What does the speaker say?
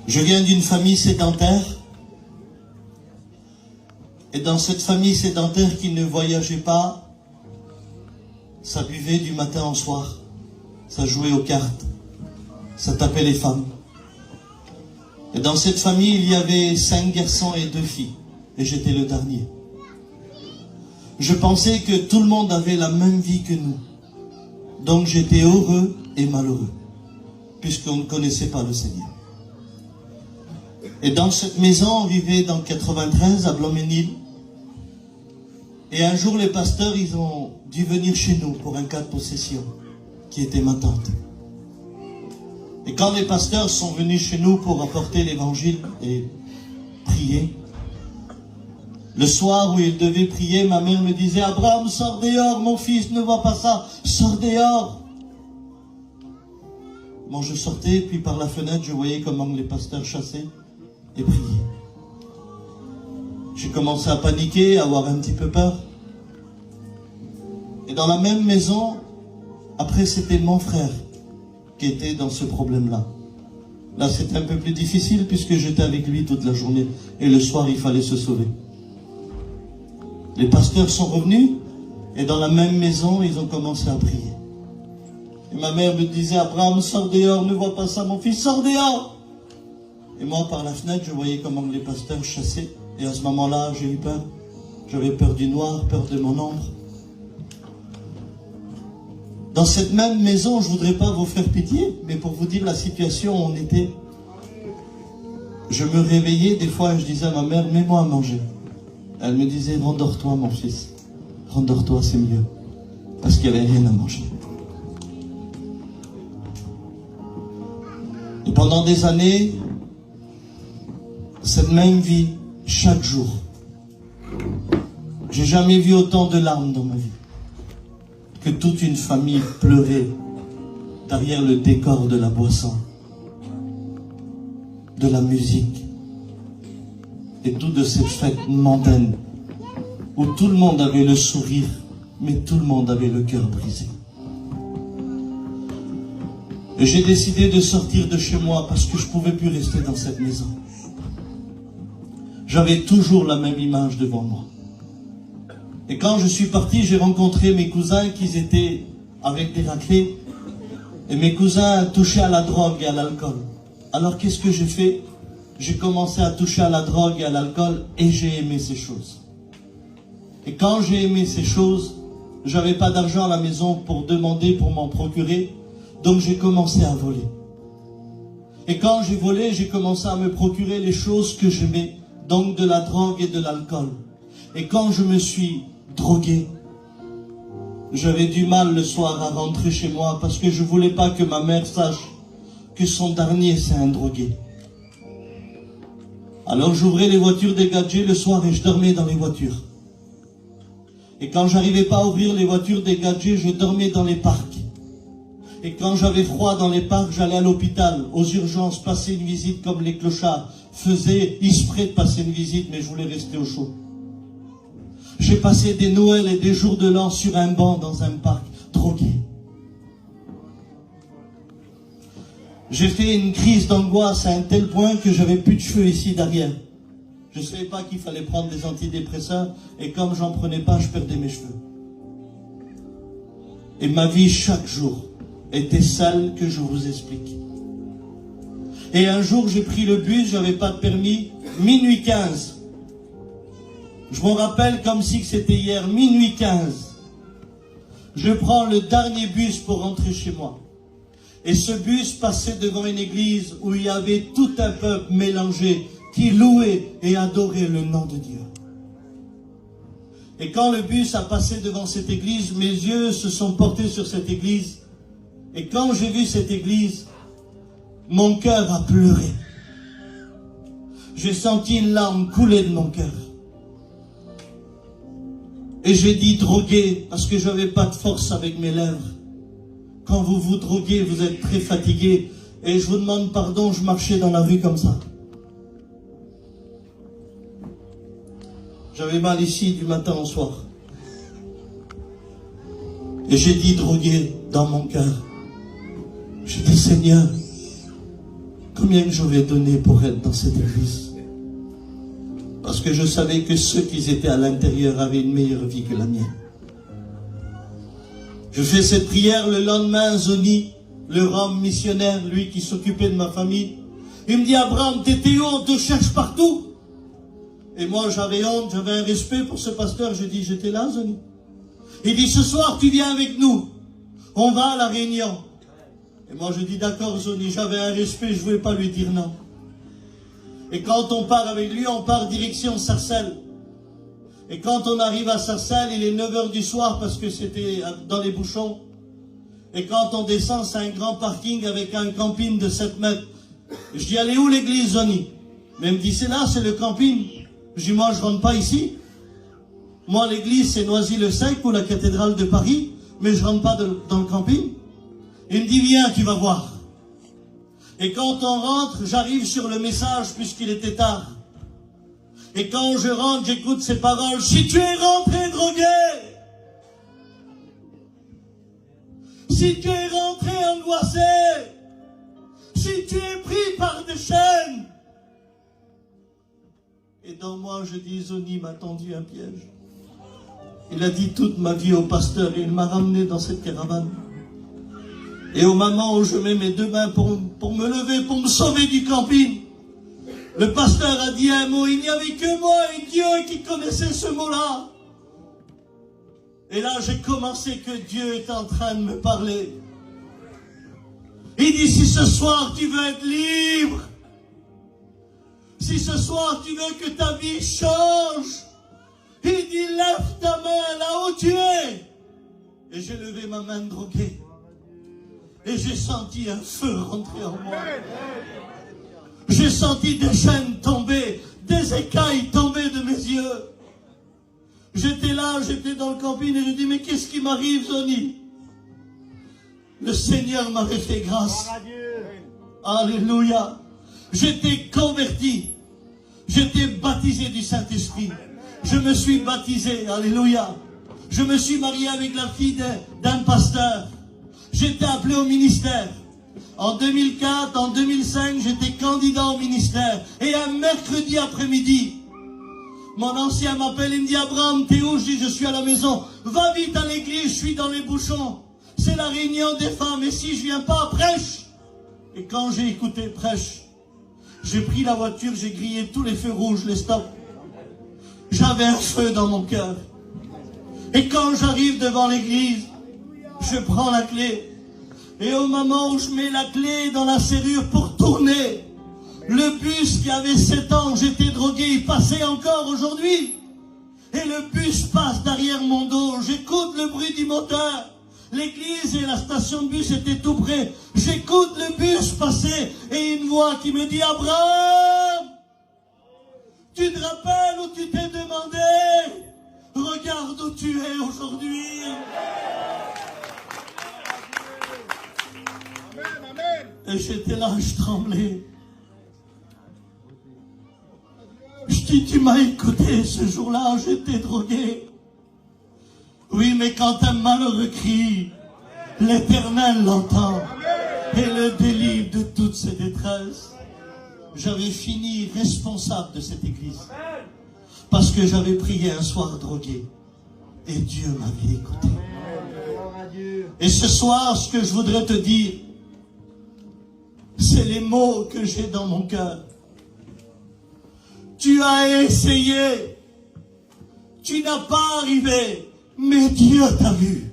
Je viens d'une famille sédentaire. Et dans cette famille sédentaire qui ne voyageait pas, ça buvait du matin au soir. Ça jouait aux cartes. Ça tapait les femmes. Et dans cette famille, il y avait 5 garçons et 2 filles. Et j'étais le dernier. Je pensais que tout le monde avait la même vie que nous. Donc j'étais heureux et malheureux, puisqu'on ne connaissait pas le Seigneur. Et dans cette maison, on vivait dans 93 à Bloménil. Et un jour, les pasteurs, ils ont dû venir chez nous pour un cas de possession, qui était ma tante. Et quand les pasteurs sont venus chez nous pour apporter l'évangile et prier, le soir où ils devaient prier, ma mère me disait « Abraham, sors dehors, mon fils, ne vois pas ça, sors dehors !» Bon, je sortais, puis par la fenêtre, je voyais comment les pasteurs chassaient et priaient. J'ai commencé à paniquer, à avoir un petit peu peur. Et dans la même maison, après c'était mon frère qui était dans ce problème-là. Là, c'était un peu plus difficile puisque j'étais avec lui toute la journée. Et le soir, il fallait se sauver. Les pasteurs sont revenus et dans la même maison, ils ont commencé à prier. Et ma mère me disait « Abraham, sors dehors, ne vois pas ça, mon fils, sors dehors !» Et moi, par la fenêtre, je voyais comment les pasteurs chassaient. Et à ce moment-là, j'ai eu peur. J'avais peur du noir, peur de mon ombre. Dans cette même maison, je ne voudrais pas vous faire pitié, mais pour vous dire la situation où on était, je me réveillais des fois et je disais à ma mère, mets-moi à manger. Elle me disait, rendors-toi mon fils, rendors-toi, c'est mieux, parce qu'il n'y avait rien à manger. Et pendant des années, cette même vie, chaque jour, j'ai jamais vu autant de larmes dans ma vie. Que toute une famille pleurait derrière le décor de la boisson, de la musique et toutes de ces fêtes mondaines où tout le monde avait le sourire, mais tout le monde avait le cœur brisé. Et j'ai décidé de sortir de chez moi parce que je ne pouvais plus rester dans cette maison. J'avais toujours la même image devant moi. Et quand je suis parti, j'ai rencontré mes cousins qui étaient avec des raclés. Et mes cousins touchaient à la drogue et à l'alcool. Alors qu'est-ce que j'ai fait? J'ai commencé à toucher à la drogue et à l'alcool et j'ai aimé ces choses. Et quand j'ai aimé ces choses, j'avais pas d'argent à la maison pour demander, pour m'en procurer. Donc j'ai commencé à voler. Et quand j'ai volé, j'ai commencé à me procurer les choses que j'aimais. Donc de la drogue et de l'alcool. Et quand je me suis drogué, j'avais du mal le soir à rentrer chez moi parce que je ne voulais pas que ma mère sache que son dernier c'est un drogué. Alors j'ouvrais les voitures des gadgets le soir et je dormais dans les voitures. Et quand j'arrivais pas à ouvrir les voitures des gadgets, je dormais dans les parcs. Et quand j'avais froid dans les parcs, j'allais à l'hôpital, aux urgences, passer une visite comme les clochards faisaient exprès de passer une visite, mais je voulais rester au chaud. J'ai passé des Noëls et des jours de l'an sur un banc dans un parc, drogué. J'ai fait une crise d'angoisse à un tel point que j'avais plus de cheveux ici derrière. Je ne savais pas qu'il fallait prendre des antidépresseurs et comme j'en prenais pas, je perdais mes cheveux. Et ma vie chaque jour était celle que je vous explique. Et un jour, j'ai pris le bus, j'avais pas de permis, minuit 15. Je me rappelle comme si c'était hier, minuit 15. Je prends le dernier bus pour rentrer chez moi. Et ce bus passait devant une église où il y avait tout un peuple mélangé qui louait et adorait le nom de Dieu. Et quand le bus a passé devant cette église, mes yeux se sont portés sur cette église. Et quand j'ai vu cette église, mon cœur a pleuré. J'ai senti une larme couler de mon cœur. Et j'ai dit drogué parce que je n'avais pas de force avec mes lèvres. Quand vous vous droguez, vous êtes très fatigué. Et je vous demande pardon, je marchais dans la rue comme ça. J'avais mal ici du matin au soir. Et j'ai dit drogué dans mon cœur. J'ai dit Seigneur, combien que j'aurais donné pour être dans cette église. Parce que je savais que ceux qui étaient à l'intérieur avaient une meilleure vie que la mienne. Je fais cette prière le lendemain, Zoni, le rame missionnaire, lui qui s'occupait de ma famille, il me dit, Abraham, t'étais où? On te cherche partout. Et moi, j'avais honte, j'avais un respect pour ce pasteur. Je dis, j'étais là, Zoni. Il dit, ce soir, tu viens avec nous. On va à la réunion. Et moi, je dis, d'accord, Zoni. J'avais un respect, je ne voulais pas lui dire non. Et quand on part avec lui, on part direction Sarcelles. Et quand on arrive à Sarcelles, il est 9h du soir parce que c'était dans les bouchons. Et quand on descend, c'est un grand parking avec un camping de 7 mètres. Je dis, allez où l'église, Zoni? Mais il me dit, c'est là, c'est le camping. Je dis, moi, je rentre pas ici. Moi, l'église, c'est Noisy-le-Sec ou la cathédrale de Paris, mais je rentre pas dans le camping. Il me dit, viens, tu vas voir. Et quand on rentre, j'arrive sur le message, puisqu'il était tard. Et quand je rentre, j'écoute ces paroles. Si tu es rentré drogué, si tu es rentré angoissé, si tu es pris par des chaînes. Et dans moi, je dis, Zoni m'a tendu un piège. Il a dit toute ma vie au pasteur et il m'a ramené dans cette caravane. Et au moment où je mets mes deux mains pour me lever, pour me sauver du camping, le pasteur a dit un mot. Il n'y avait que moi et Dieu qui connaissait ce mot-là. Et là, j'ai commencé que Dieu est en train de me parler. Il dit, si ce soir tu veux être libre, si ce soir tu veux que ta vie change, il dit, lève ta main là où tu es. Et j'ai levé ma main droguée. Et j'ai senti un feu rentrer en moi. J'ai senti des chaînes tomber, des écailles tomber de mes yeux. J'étais là, j'étais dans le camping et je dis, mais qu'est-ce qui m'arrive, Zoni? Le Seigneur m'avait fait grâce. Alléluia. J'étais converti. J'étais baptisé du Saint-Esprit. Je me suis baptisé. Alléluia. Je me suis marié avec la fille d'un pasteur. J'étais appelé au ministère. En 2004, en 2005, j'étais candidat au ministère. Et un mercredi après-midi, mon ancien m'appelle, il me dit, Abraham, t'es où? Je dis, je suis à la maison. Va vite à l'église, je suis dans les bouchons. C'est la réunion des femmes. Et si je viens pas, prêche. Et quand j'ai écouté prêche, j'ai pris la voiture, j'ai grillé tous les feux rouges, les stops. J'avais un feu dans mon cœur. Et quand j'arrive devant l'église, je prends la clé. Et au moment où je mets la clé dans la serrure pour tourner, le bus qui avait 7 ans, j'étais drogué, il passait encore aujourd'hui. Et le bus passe derrière mon dos. J'écoute le bruit du moteur. L'église et la station de bus étaient tout près. J'écoute le bus passer et une voix qui me dit, Abraham, tu te rappelles où tu t'es demandé? Regarde où tu es aujourd'hui. Et j'étais là, je tremblais. Je dis, tu m'as écouté ce jour-là, j'étais drogué. Oui, mais quand un malheureux crie, l'Éternel l'entend et le délivre de toutes ses détresses. J'avais fini responsable de cette église parce que j'avais prié un soir drogué et Dieu m'avait écouté. Et ce soir, ce que je voudrais te dire, c'est les mots que j'ai dans mon cœur. Tu as essayé, tu n'as pas arrivé, mais Dieu t'a vu.